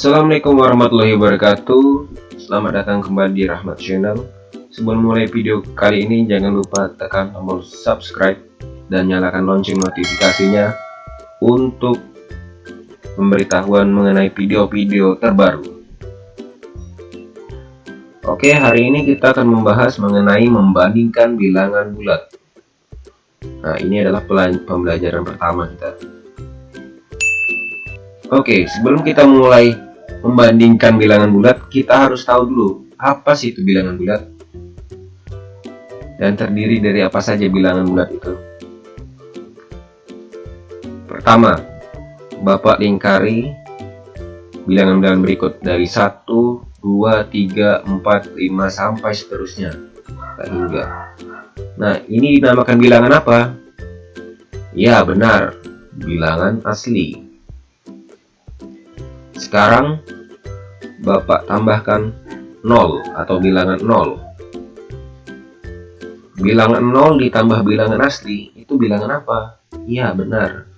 Assalamualaikum warahmatullahi wabarakatuh. Selamat datang kembali di Rahmat Channel. Sebelum mulai video kali ini, jangan lupa tekan tombol subscribe dan nyalakan lonceng notifikasinya untuk pemberitahuan mengenai video-video terbaru. Oke, hari ini kita akan membahas mengenai membandingkan bilangan bulat. Nah, ini adalah pembelajaran pertama kita. Oke, sebelum kita mulai membandingkan bilangan bulat, kita harus tahu dulu apa sih itu bilangan bulat dan terdiri dari apa saja bilangan bulat itu. Pertama, Bapak lingkari bilangan-bilangan berikut dari 1, 2, 3, 4, 5 sampai seterusnya hingga. Nah, ini dinamakan bilangan apa? Ya, benar, bilangan asli. Sekarang Bapak tambahkan 0 atau bilangan 0. Bilangan 0 ditambah bilangan asli itu bilangan apa? Ya, benar,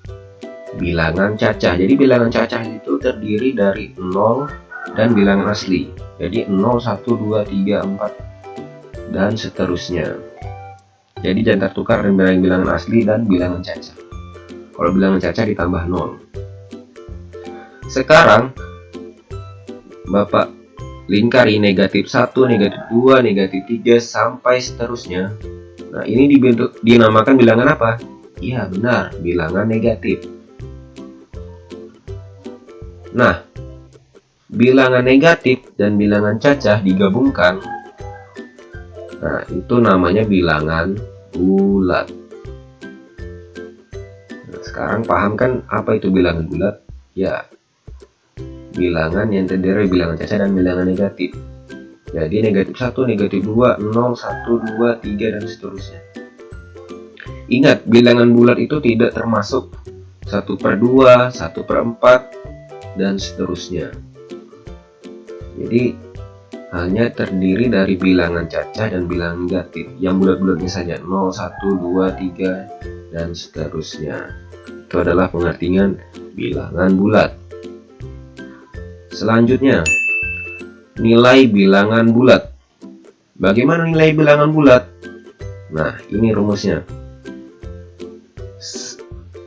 bilangan cacah. Jadi bilangan cacah itu terdiri dari 0 dan bilangan asli. Jadi 0, 1, 2, 3, 4 dan seterusnya. Jadi jangan tertukar dengan bilangan asli dan bilangan cacah. Kalau bilangan cacah ditambah 0. Sekarang Bapak lingkari negatif 1, negatif 2, negatif 3 sampai seterusnya. Nah, ini dinamakan bilangan apa? Ya, benar, bilangan negatif. Nah, bilangan negatif dan bilangan cacah digabungkan. Nah, itu namanya bilangan bulat. Nah, sekarang paham kan apa itu bilangan bulat? Ya, bilangan yang terdiri dari bilangan cacah dan bilangan negatif. Jadi negatif 1, negatif 2, 0, 1, 2, 3 dan seterusnya. Ingat, bilangan bulat itu tidak termasuk 1/2, 1/4 dan seterusnya. Jadi hanya terdiri dari bilangan cacah dan bilangan negatif. Yang bulat-bulatnya saja 0, 1, 2, 3 dan seterusnya. Itu adalah pengertian bilangan bulat. Selanjutnya, nilai bilangan bulat. Bagaimana nilai bilangan bulat? Nah, ini rumusnya.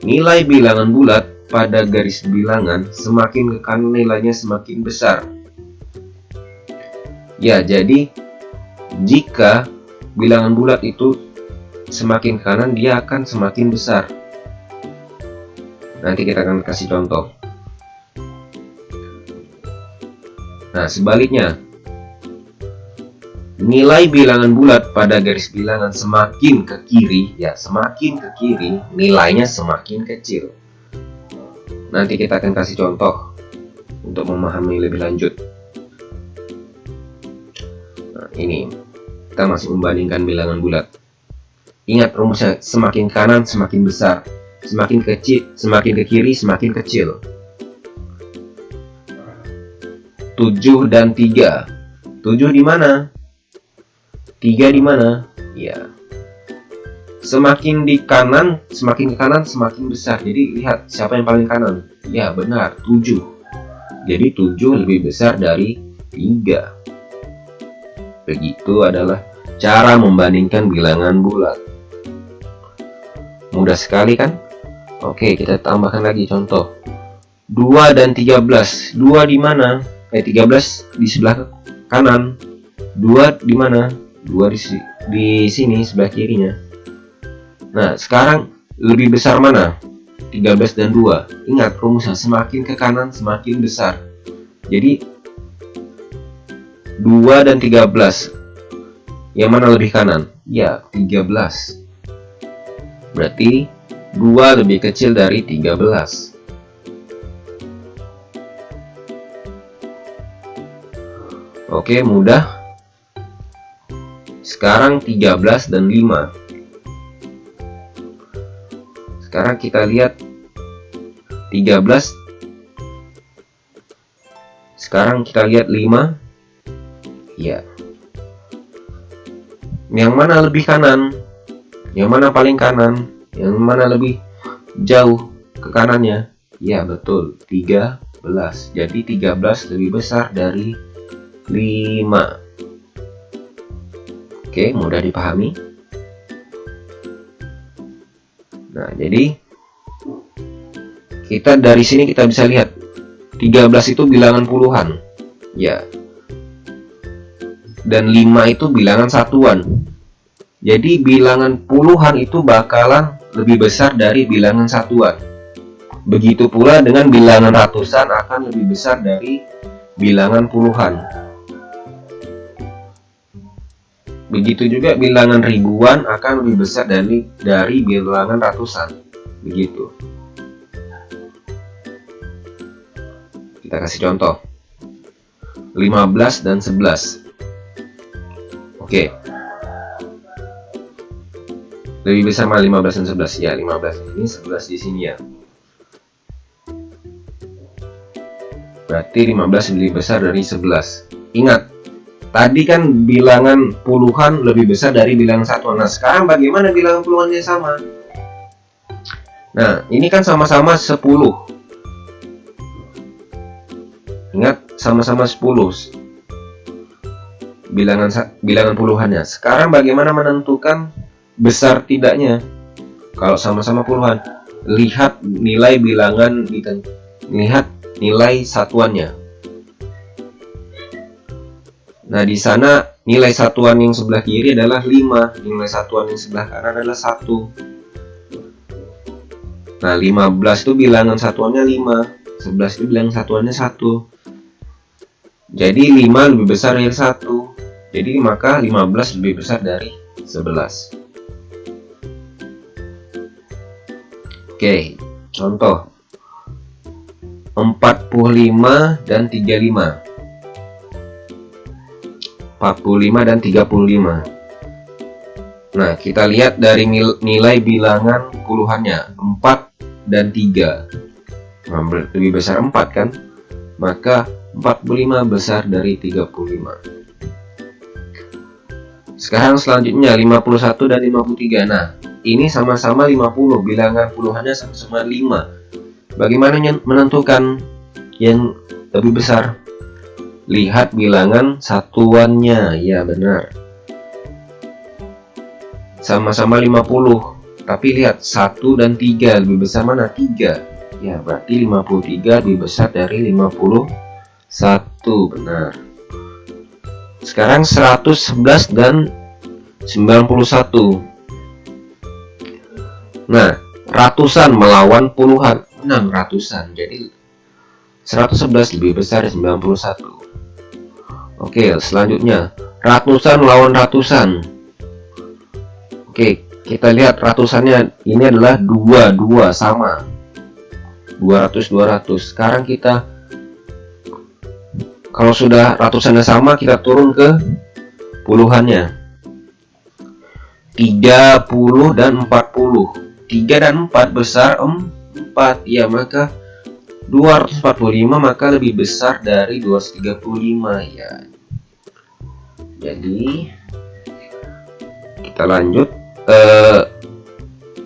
Nilai bilangan bulat pada garis bilangan semakin ke kanan nilainya semakin besar. Ya, jadi jika bilangan bulat itu semakin ke kanan, dia akan semakin besar. Nanti kita akan kasih contoh. Nah, sebaliknya, nilai bilangan bulat pada garis bilangan semakin ke kiri, ya semakin ke kiri, nilainya semakin kecil. Nanti kita akan kasih contoh untuk memahami lebih lanjut. Nah, ini kita masih membandingkan bilangan bulat. Ingat rumusnya, semakin kanan semakin besar, semakin kecil, semakin ke kiri semakin kecil. 7 dan 3. 7 di mana? 3 di mana? Ya. Semakin di kanan, semakin ke kanan semakin besar. Jadi lihat siapa yang paling kanan. Ya, benar, 7. Jadi 7 lebih besar dari 3. Begitu adalah cara membandingkan bilangan bulat. Mudah sekali kan? Oke, kita tambahkan lagi contoh. 2 dan 13. 2 di mana? 13 di sebelah kanan. 2 di mana? 2 di sini sebelah kirinya. Nah, sekarang lebih besar mana? 13 dan 2. Ingat rumusnya, semakin ke kanan semakin besar. Jadi 2 dan 13. Yang mana lebih kanan? Ya, 13. Berarti 2 lebih kecil dari 13. Oke, mudah. Sekarang 13 dan 5. Sekarang kita lihat 13. Sekarang kita lihat 5. Ya. Yang mana lebih kanan? Yang mana paling kanan? Yang mana lebih jauh ke kanannya? Ya, betul, 13. 11. Jadi 13 lebih besar dari 5. Oke, mudah dipahami. Nah, jadi kita dari sini kita bisa lihat 13 itu bilangan puluhan. Ya. Dan 5 itu bilangan satuan. Jadi bilangan puluhan itu bakalan lebih besar dari bilangan satuan. Begitu pula dengan bilangan ratusan akan lebih besar dari bilangan puluhan. Begitu juga bilangan ribuan akan lebih besar dari bilangan ratusan. Begitu. Kita kasih contoh. 15 dan 11. Oke. Lebih besar mana 15 dan 11? Ya, 15 ini, 11 di sini ya. Berarti 15 lebih besar dari 11. Ingat, tadi kan bilangan puluhan lebih besar dari bilangan satuan. Nah, sekarang bagaimana bilangan puluhannya sama? Nah, ini kan sama-sama 10. Ingat, sama-sama 10. Bilangan puluhannya. Sekarang bagaimana menentukan besar tidaknya? Kalau sama-sama puluhan, lihat nilai bilangan, lihat nilai satuannya. Nah, di sana nilai satuan yang sebelah kiri adalah 5, nilai satuan yang sebelah kanan adalah 1. Nah, 15 itu bilangan satuannya 5, 11 itu bilangan satuannya 1. Jadi 5 lebih besar dari 1. Jadi maka 15 lebih besar dari 11. Oke, contoh 45 dan 35. 45 dan 35. Nah, kita lihat dari nilai bilangan puluhannya 4 dan 3. Nah, lebih besar 4 kan? Maka 45 besar dari 35. Sekarang selanjutnya 51 dan 53. Nah, ini sama-sama 50, bilangan puluhannya sama-sama 5. Bagaimana menentukan yang lebih besar? Lihat bilangan satuannya. Ya, benar. Sama-sama 50. Tapi lihat 1 dan 3, lebih besar mana? 3. Ya, berarti 53 lebih besar dari 51. Benar. Sekarang 111 dan 91. Nah, ratusan melawan puluhan. Menang ratusan. Jadi 111 lebih besar dari 91. Oke, selanjutnya ratusan melawan ratusan. Oke, kita lihat ratusannya ini adalah 2 sama. 200. Sekarang kita kalau sudah ratusannya sama, kita turun ke puluhannya. 30 dan 40. 3 dan 4 besar 4. Ya, maka 245 maka lebih besar dari 235 ya. Jadi kita lanjut.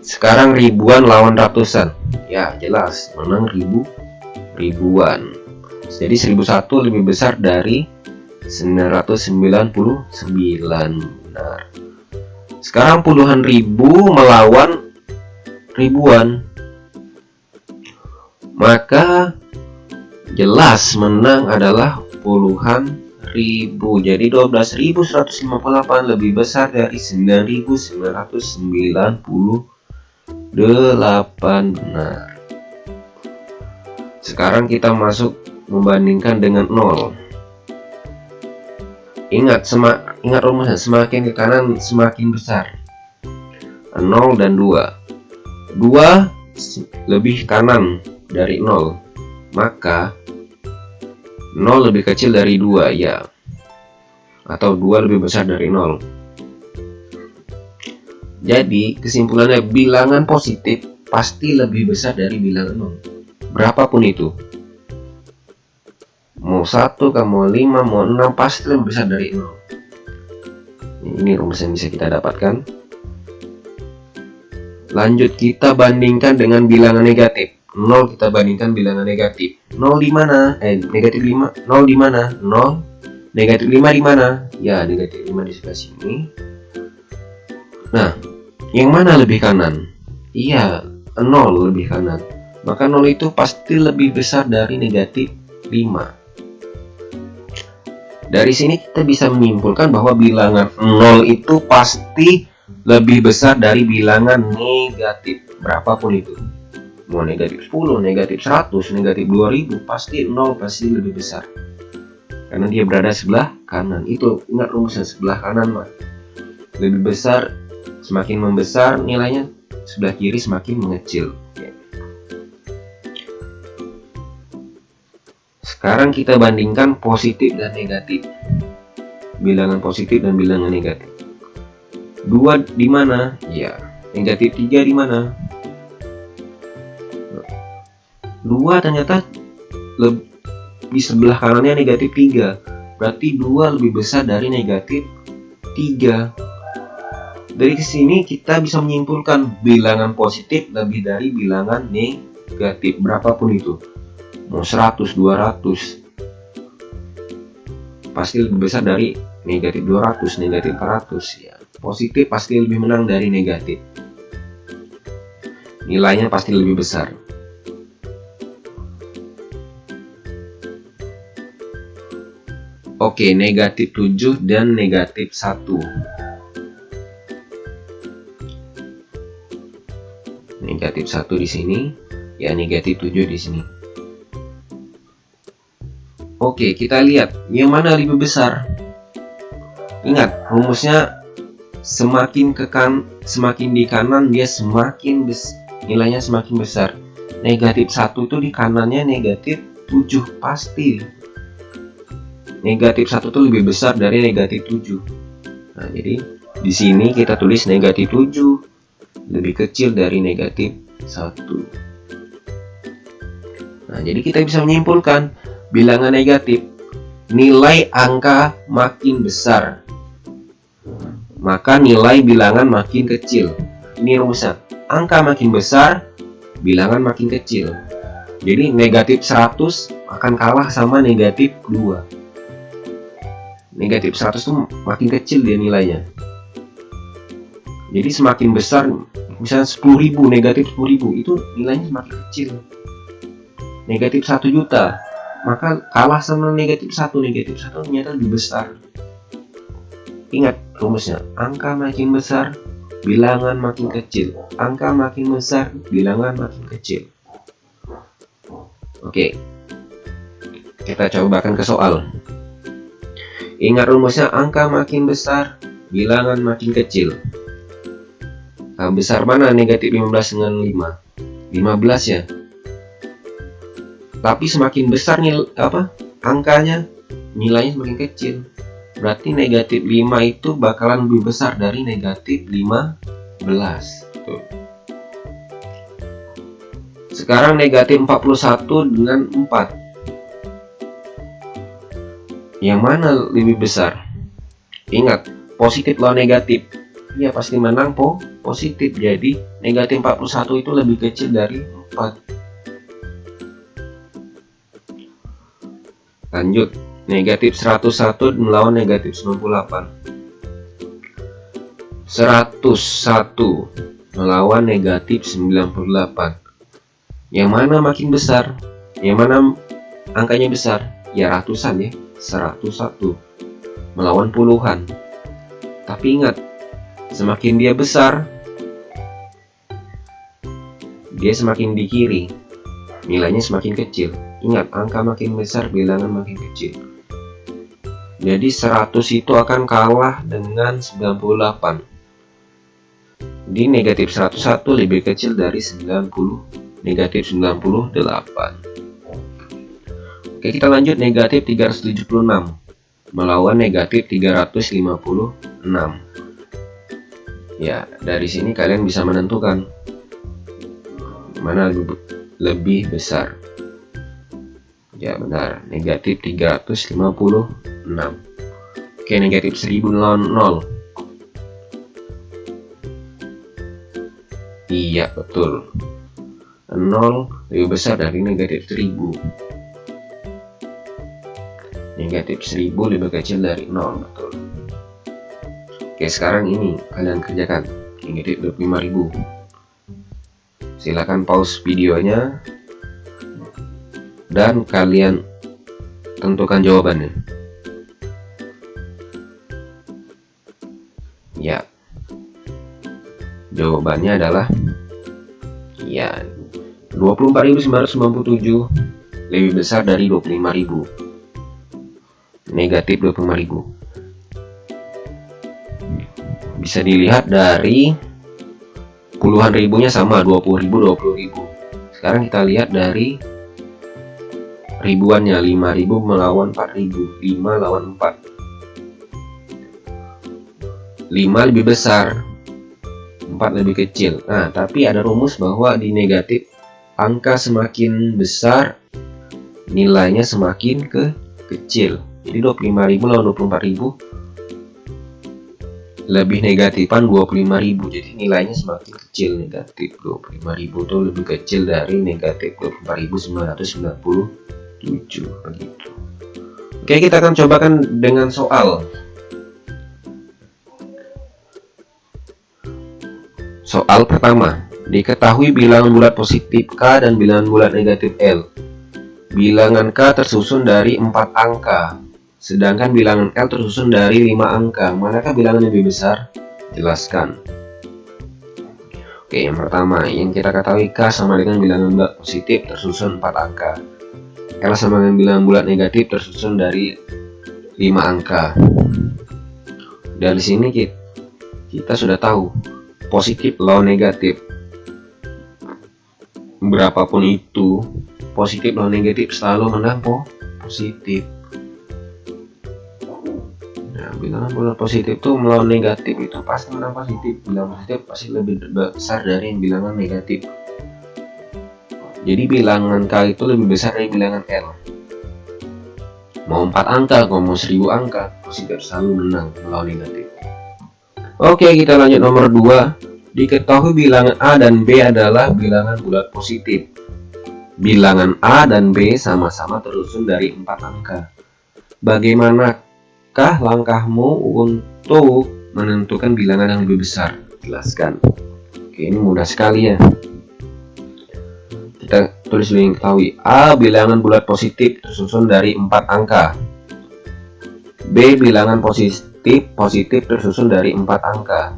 Sekarang ribuan lawan ratusan. Ya, jelas menang ribuan. Jadi 1001 lebih besar dari 999. Benar. Sekarang puluhan ribu melawan ribuan. Maka jelas menang adalah puluhan ribu. Jadi 12.158 lebih besar dari 9.998. Benar. Sekarang kita masuk membandingkan dengan 0. Ingat rumusnya, semakin ke kanan semakin besar. 0 dan 2. 2 lebih kanan dari 0. Maka 0 lebih kecil dari 2 ya. Atau 2 lebih besar dari 0. Jadi kesimpulannya bilangan positif pasti lebih besar dari bilangan 0. Berapapun itu. Mau 1, mau 5, mau 6 pasti lebih besar dari 0. Ini rumus yang bisa kita dapatkan. Lanjut kita bandingkan dengan bilangan negatif. 0 kita bandingkan bilangan negatif. 0 di mana? Negatif 5. 0 di mana? 0. Negatif 5 di mana? Ya, negatif 5 di sebelah sini. Nah, yang mana lebih kanan? Iya, 0 lebih kanan. Maka 0 itu pasti lebih besar dari negatif 5. Dari sini kita bisa menyimpulkan bahwa bilangan 0 itu pasti lebih besar dari bilangan negatif. Berapapun itu. Mau negatif 10, negatif 100, negatif 2000, pasti 0 pasti lebih besar. Karena dia berada sebelah kanan. Itu ingat rumusnya, sebelah kanan mah lebih besar, semakin membesar nilainya, sebelah kiri semakin mengecil. Sekarang kita bandingkan positif dan negatif. Bilangan positif dan bilangan negatif. 2 di mana? Ya, negatif 3 di mana? 2 ternyata di sebelah kanannya negatif 3. Berarti 2 lebih besar dari negatif 3. Dari sini kita bisa menyimpulkan bilangan positif lebih dari bilangan negatif. Berapapun itu. Mau 100, 200. Pasti lebih besar dari negatif 200, negatif 400. Ya, positif pasti lebih menang dari negatif. Nilainya pasti lebih besar. Oke, negatif 7 dan negatif 1. Negatif 1 di sini, ya negatif 7 di sini. Oke, kita lihat yang mana lebih besar. Ingat, rumusnya semakin di kanan dia nilainya semakin besar. Negatif 1 itu di kanannya negatif 7 pasti. Negatif 1 itu lebih besar dari negatif 7. Nah, jadi di sini kita tulis negatif 7 lebih kecil dari negatif 1. Nah, jadi kita bisa menyimpulkan bilangan negatif, nilai angka makin besar, maka nilai bilangan makin kecil. Ini rumusnya, angka makin besar, bilangan makin kecil. Jadi negatif 100 akan kalah sama negatif 2. Negatif 100 itu makin kecil dia nilainya. Jadi semakin besar, misalnya 10.000, negatif 10.000, itu nilainya semakin kecil. Negatif 1 juta, maka kalah sama negatif 1. Negatif 1 ternyata lebih besar. Ingat rumusnya, angka makin besar, bilangan makin kecil. Angka makin besar, bilangan makin kecil. Oke, kita cobakan ke soal. Ingat rumusnya, angka makin besar, bilangan makin kecil. Nah, besar mana negatif 15 dengan 5? 15 ya. Tapi semakin besar angkanya, nilainya semakin kecil. Berarti negatif 5 itu bakalan lebih besar dari negatif 15. Tuh. Sekarang negatif 41 dengan 4. Yang mana lebih besar? Ingat, positif lawan negatif. Ya pasti menang positif. Jadi negatif 41 itu lebih kecil dari 4. Lanjut, negatif 101 melawan negatif 98. 101 melawan negatif 98. Yang mana makin besar? Yang mana angkanya besar? Ya ratusan ya. 101 melawan puluhan. Tapi ingat, semakin dia besar, dia semakin di kiri, nilainya semakin kecil. Ingat, angka makin besar, bilangan makin kecil. Jadi 100 itu akan kalah dengan 98. Di negatif 101 lebih kecil dari negatif 98. Oke, kita lanjut, negatif 376 melawan negatif 356. Ya, dari sini kalian bisa menentukan mana lebih besar. Ya benar, negatif 356. Oke, negatif 1000 melawan 0. Iya, betul. 0 lebih besar dari negatif 1000. Negatif 1000 lebih kecil dari 0, betul. Oke, sekarang ini kalian kerjakan negatif 25.000. Silakan pause videonya dan kalian tentukan jawabannya. Ya, jawabannya adalah ya 24.997 lebih besar dari 25.000. Negatif 25.000. Bisa dilihat dari puluhan ribunya sama, 20.000. Sekarang kita lihat dari ribuannya, 5.000 melawan 4.000. 5 lawan 4. 5 lebih besar, 4 lebih kecil. Nah, tapi ada rumus bahwa di negatif angka semakin besar nilainya semakin kecil. Jadi 25.000 lawan 24.000 lebih negatifan 25.000, jadi nilainya semakin kecil. Negatif 25.000 itu lebih kecil dari negatif 24.997, begitu. Oke, kita akan cobakan dengan soal. Soal pertama, diketahui bilangan bulat positif K dan bilangan bulat negatif L. Bilangan K tersusun dari 4 angka, sedangkan bilangan L tersusun dari 5 angka. Manakah bilangan lebih besar? Jelaskan. Oke, yang pertama, yang kita ketahui K sama dengan bilangan bulat positif tersusun 4 angka. L sama dengan bilangan bulat negatif tersusun dari 5 angka. Dari sini kita sudah tahu positif lawan negatif. Berapapun itu, positif lawan negatif selalu menang positif. Nah, bilangan bulat positif itu melawan negatif itu pasti menang positif. Bilangan positif pasti lebih besar dari bilangan negatif. Jadi bilangan K itu lebih besar dari bilangan L. Mau 4 angka, mau 1000 angka, positif selalu menang melawan negatif. Oke, kita lanjut nomor 2. Diketahui bilangan A dan B adalah bilangan bulat positif. Bilangan A dan B sama-sama tersusun dari 4 angka. Bagaimanakah langkahmu untuk menentukan bilangan yang lebih besar? Jelaskan. Oke, ini mudah sekali ya. Kita tulis dulu yang ketahui. A bilangan bulat positif tersusun dari 4 angka. B bilangan positif tersusun dari 4 angka.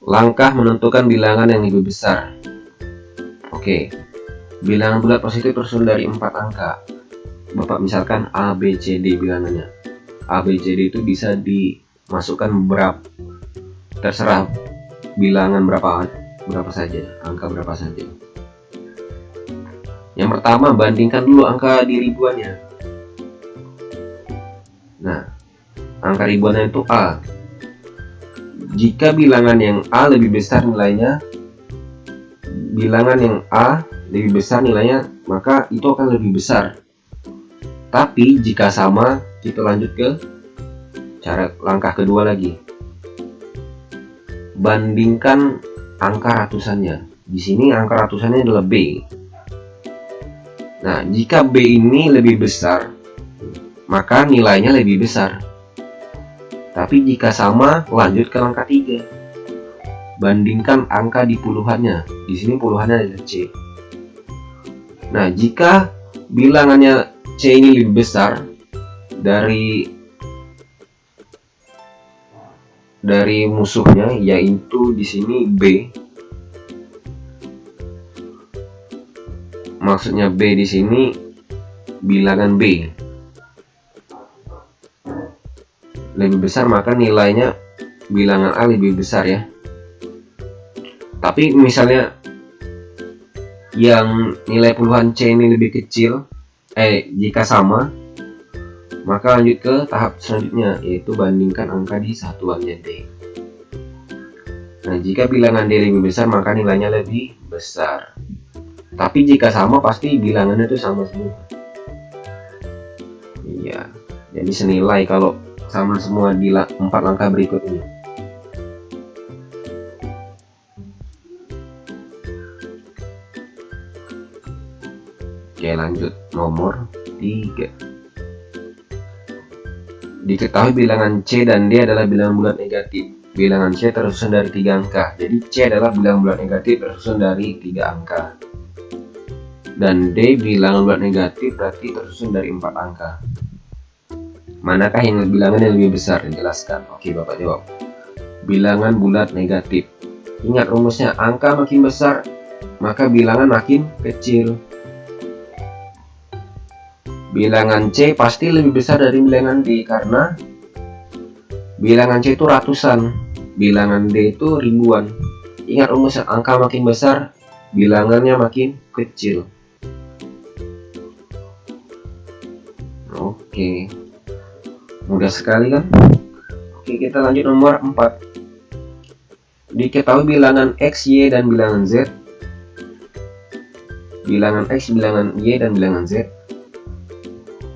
Langkah menentukan bilangan yang lebih besar. Oke, bilangan bulat positif tersusun dari 4 angka. Bapak misalkan A, B, C, D bilangannya. A, B, C, D itu bisa dimasukkan berapa, terserah bilangan berapa saja, angka berapa saja. Yang pertama, bandingkan dulu angka di ribuannya. Nah, angka ribuannya itu A. Jika bilangan yang A lebih besar nilainya, maka itu akan lebih besar. Tapi jika sama, kita lanjut ke langkah kedua lagi. Bandingkan angka ratusannya. Di sini angka ratusannya adalah B. Nah, jika B ini lebih besar, maka nilainya lebih besar. Tapi jika sama, lanjut ke langkah 3. Bandingkan angka di puluhannya. Di sini puluhannya adalah C. Nah, jika bilangannya C ini lebih besar dari musuhnya, yaitu di sini B. Maksudnya B di sini bilangan B lebih besar, maka nilainya bilangan A lebih besar ya. Tapi misalnya yang nilai puluhan C ini lebih kecil, jika sama, maka lanjut ke tahap selanjutnya, yaitu bandingkan angka di satuannya D. Nah, jika bilangan D lebih besar, maka nilainya lebih besar. Tapi jika sama, pasti bilangannya itu sama semua. Iya, jadi senilai kalau sama semua di 4 angka berikut ini. Oke, lanjut. Nomor 3. Diketahui bilangan C dan D adalah bilangan bulat negatif. Bilangan C tersusun dari 3 angka. Jadi C adalah bilangan bulat negatif tersusun dari 3 angka. Dan D bilangan bulat negatif berarti tersusun dari 4 angka. Manakah yang bilangan yang lebih besar? Dijelaskan. Oke, Bapak jawab. Bilangan bulat negatif. Ingat rumusnya, angka makin besar maka bilangan makin kecil. Bilangan C pasti lebih besar dari bilangan D karena bilangan C itu ratusan, bilangan D itu ribuan. Ingat rumusnya, angka makin besar bilangannya makin kecil. Oke, mudah sekali kan? Oke, kita lanjut nomor 4. Diketahui bilangan X, Y, dan bilangan Z. Bilangan X, bilangan Y, dan bilangan Z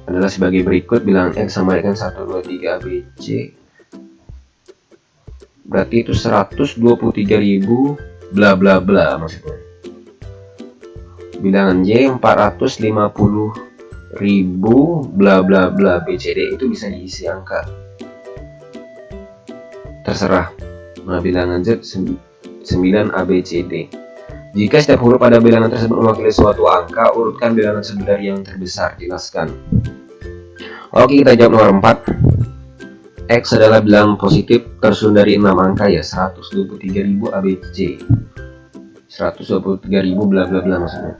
adalah sebagai berikut. Bilangan X sama dengan 1, 2, 3 ABC. Berarti itu 123.000 bla bla bla maksudnya. Bilangan Y 450.000 bla bla bla BCD. Itu bisa diisi angka. Terserah. Nah, bilangan Z 9 ABCD. Jika setiap huruf pada bilangan tersebut mewakili suatu angka, urutkan bilangan tersebut dari yang terbesar. Jelaskan. Oke, kita jawab nomor 4. X adalah bilangan positif tersusun dari 6 angka ya, 123.000 ABC. 123.000 bla bla bla maksudnya.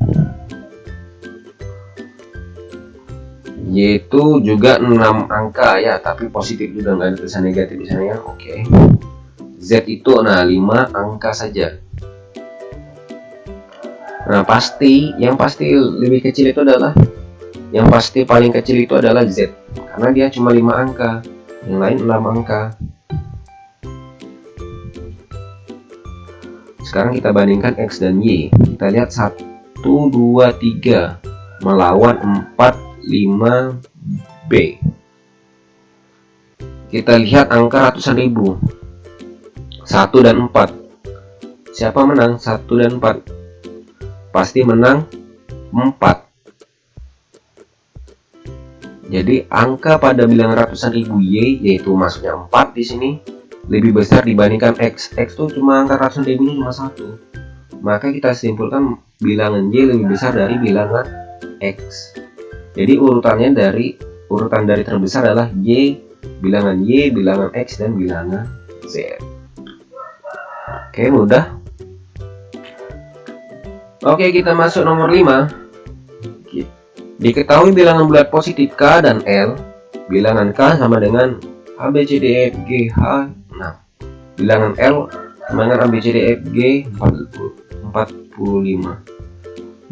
Y itu juga 6 angka ya, tapi positif juga, nggak ada tulisan negatif di sana ya. Oke. Z itu 5 angka saja. Nah, yang pasti lebih kecil itu adalah, yang pasti paling kecil itu adalah Z, karena dia cuma 5 angka, yang lain 6 angka. Sekarang kita bandingkan X dan Y. Kita lihat 1, 2, 3 melawan 4, 5, B. Kita lihat angka ratusan ribu. 1 dan 4. Siapa menang? 1 dan 4. Pasti menang 4. Jadi angka pada bilangan ratusan ribu Y, yaitu maksudnya 4 di sini, lebih besar dibandingkan X. X itu cuma angka ratusan ribunya cuma 1. Maka kita simpulkan bilangan Y lebih besar dari bilangan X. Jadi urutan dari terbesar adalah Y, bilangan X, dan bilangan Z. Oke, mudah. Oke, kita masuk nomor 5. Diketahui bilangan bulat positif K dan L. Bilangan K sama dengan A, B, C, D, E, F, G, H, 6. Bilangan L sama dengan A, B, C, D, E, F, G, 45.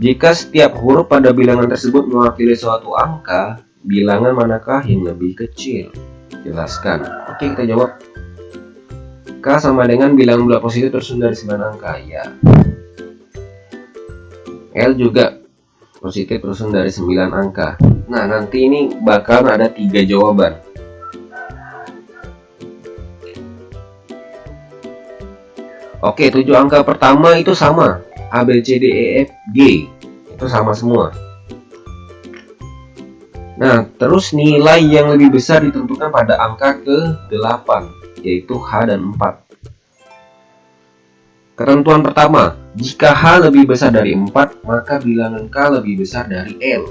Jika setiap huruf pada bilangan tersebut mewakili suatu angka, bilangan manakah yang lebih kecil? Jelaskan. Oke, kita jawab. K sama dengan bilangan bulat positif tersusun dari 9 angka ya. L juga positif tersusun dari 9 angka. Nah, nanti ini bakal ada 3 jawaban. Oke, 7 angka pertama itu sama. A, B, C, D, E, F, G. Itu sama semua. Nah, terus nilai yang lebih besar ditentukan pada angka ke-8, yaitu H dan 4. Ketentuan pertama, jika H lebih besar dari 4, maka bilangan K lebih besar dari L.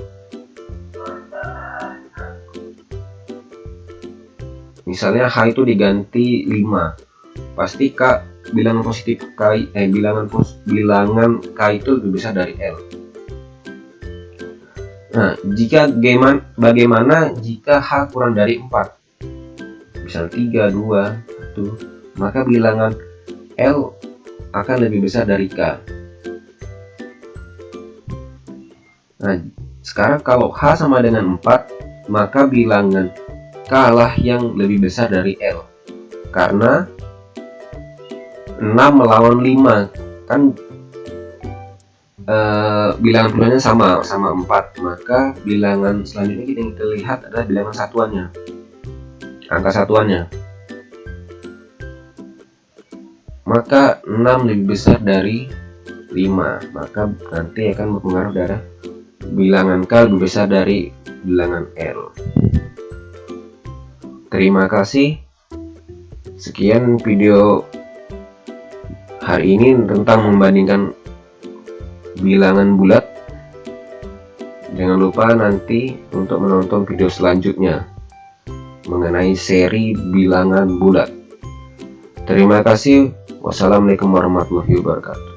Misalnya H itu diganti 5, pasti K bilangan positif K, bilangan K itu lebih besar dari L. Nah, bagaimana jika H kurang dari 4? Misal 3, 2, 1, maka bilangan L akan lebih besar dari K. Nah, sekarang kalau H sama dengan 4, maka bilangan K lah yang lebih besar dari L. Karena 6 melawan 5 kan bilangan puluhannya sama 4, maka bilangan selanjutnya kita lihat adalah bilangan satuannya, angka satuannya. Maka 6 lebih besar dari 5, maka nanti akan berpengaruh bilangan K lebih besar dari bilangan L. Terima kasih. Sekian video hari ini tentang membandingkan bilangan bulat. Jangan lupa nanti untuk menonton video selanjutnya mengenai seri bilangan bulat. Terima kasih. Wassalamualaikum warahmatullahi wabarakatuh.